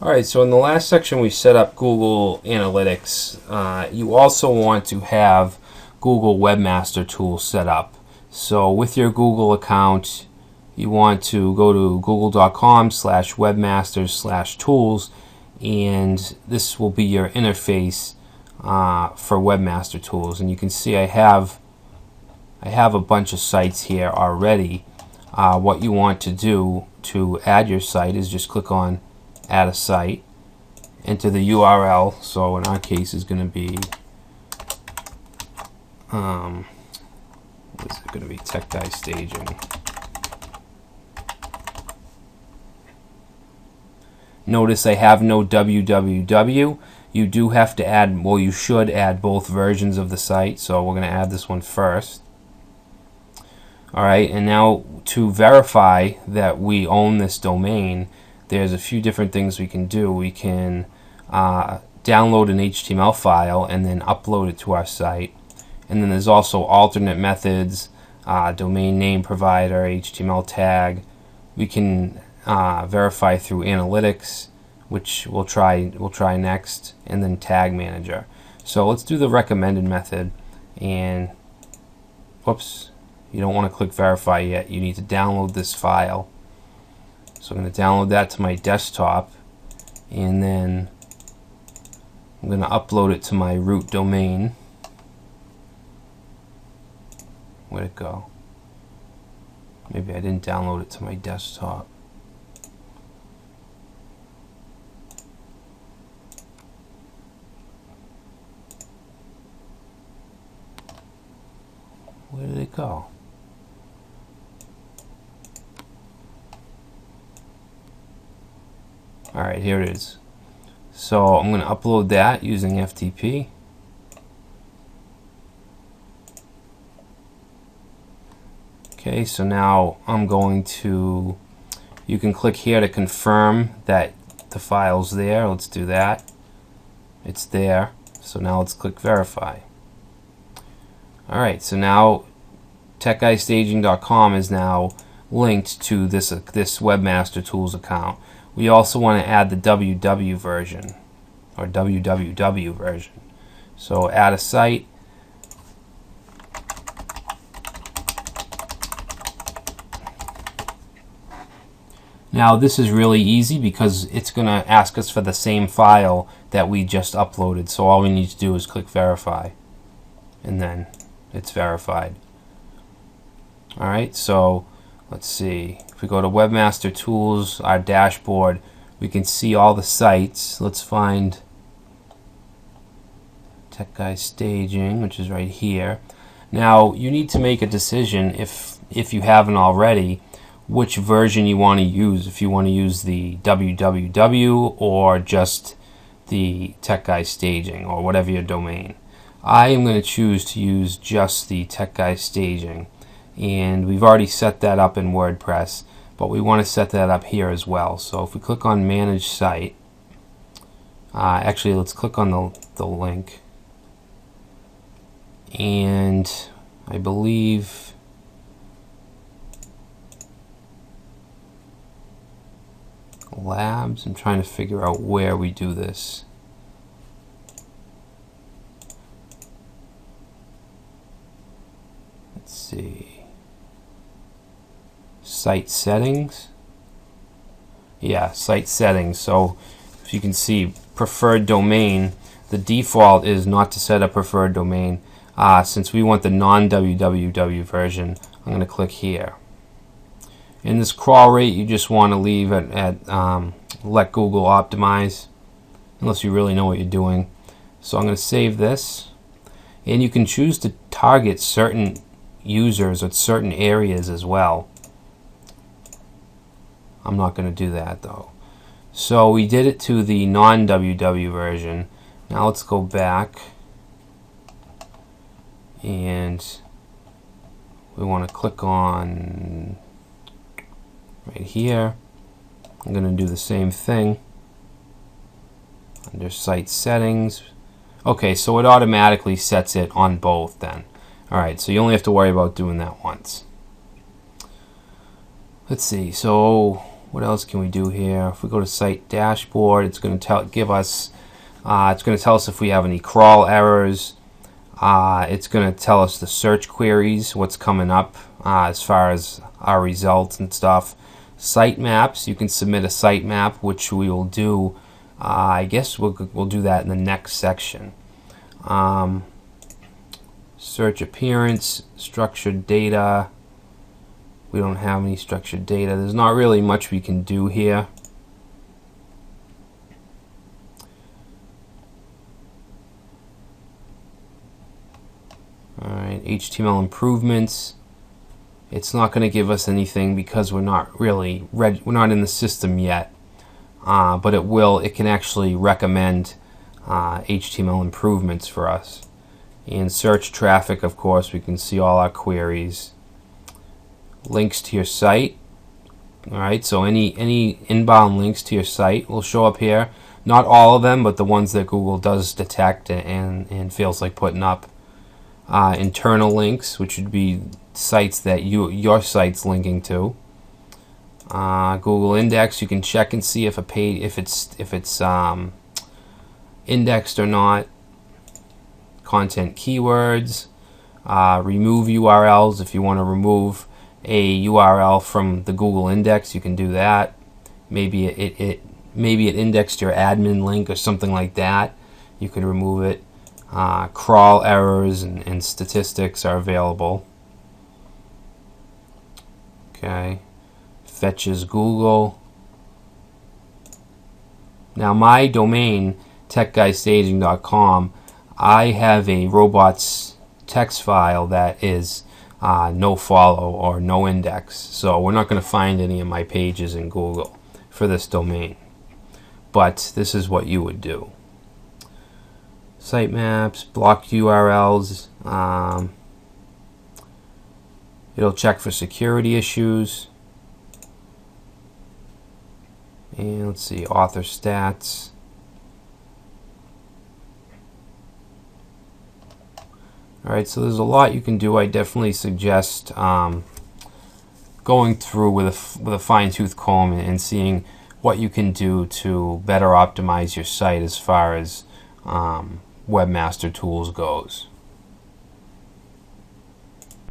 Alright, so in the last section we set up Google Analytics. You also want to have Google Webmaster tools set up. So with your Google account, you want to go to google.com/webmasters/tools, and this will be your interface for Webmaster tools. And you can see I have a bunch of sites here already. What you want to do to add your site is just click on Add a Site, enter the URL. So in our case is going to be what is it going to be? Tech Guy Staging. Notice I have no www. You do have to add, well, you should add both versions of the site, so we're going to add this one first. Alright, and now to verify that we own this domain, there's a few different things we can do. We can download an HTML file and then upload it to our site. And then there's also alternate methods, domain name provider, HTML tag. We can verify through analytics, which we'll try next, and then tag manager. So let's do the recommended method. And whoops, you don't want to click verify yet. You need to download this file. So I'm going to download that to my desktop, and then I'm going to upload it to my root domain. Where'd it go? Maybe I didn't download it to my desktop. Where did it go? Alright, here it is. So I'm going to upload that using FTP. Okay, so now I'm going to, you can click here to confirm that the file's there. Let's do that. It's there. So now let's click verify. Alright, so now techguystaging.com is now linked to this Webmaster Tools account. We also want to add the www version, or www version. So add a site. Now this is really easy because it's going to ask us for the same file that we just uploaded. So all we need to do is click verify, and then it's verified. Alright, so let's see. If we go to Webmaster Tools, our dashboard, we can see all the sites. Let's find Tech Guy Staging, which is right here. Now you need to make a decision, if you haven't already, which version you want to use. If you want to use the www or just the Tech Guy Staging, or whatever your domain. I am going to choose to use just the Tech Guy Staging, and we've already set that up in WordPress, but we want to set that up here as well. So if we click on Manage Site, actually let's click on the link, and I believe Labs. I'm trying to figure out where we do this. Let's see. Site settings. Yeah, site settings. So if you can see, preferred domain, the default is not to set a preferred domain. Since we want the non-www version, I'm going to click here. In this crawl rate, you just want to leave at let Google optimize, unless you really know what you're doing. So I'm going to save this, and you can choose to target certain users at certain areas as well. I'm not going to do that though. So we did it to the non-www version. Now let's go back, and we want to click on right here. I'm going to do the same thing under site settings. Okay, so it automatically sets it on both then. Alright, so you only have to worry about doing that once. Let's see, so what else can we do here? If we go to site dashboard, it's going to tell us if we have any crawl errors. It's going to tell us the search queries, what's coming up as far as our results and stuff. Site maps, you can submit a site map, which we will do. I guess we'll do that in the next section. Search appearance, structured data. We don't have any structured data. There's not really much we can do here. Alright, HTML improvements. It's not going to give us anything because we're not really ready. We're not in the system yet. But it will. It can actually recommend HTML improvements for us. In search traffic, of course, we can see all our queries. Links to your site. Alright, so any inbound links to your site will show up here. Not all of them, but the ones that Google does detect and feels like putting up. Internal links, which would be sites that your site's linking to. Google Index, you can check and see if a page if it's indexed or not. Content keywords. Remove URLs. If you want to remove a URL from the Google Index, you can do that. Maybe it indexed your admin link or something like that. You can remove it. Crawl errors and statistics are available. Okay. Fetches Google. Now my domain, techguystaging.com, I have a robots text file that is no follow or no index, so we're not going to find any of my pages in Google for this domain, but this is what you would do. Sitemaps, blocked URLs, it'll check for security issues, and let's see, author stats. Alright, so there's a lot you can do. I definitely suggest going through with a fine-tooth comb and seeing what you can do to better optimize your site as far as Webmaster Tools goes.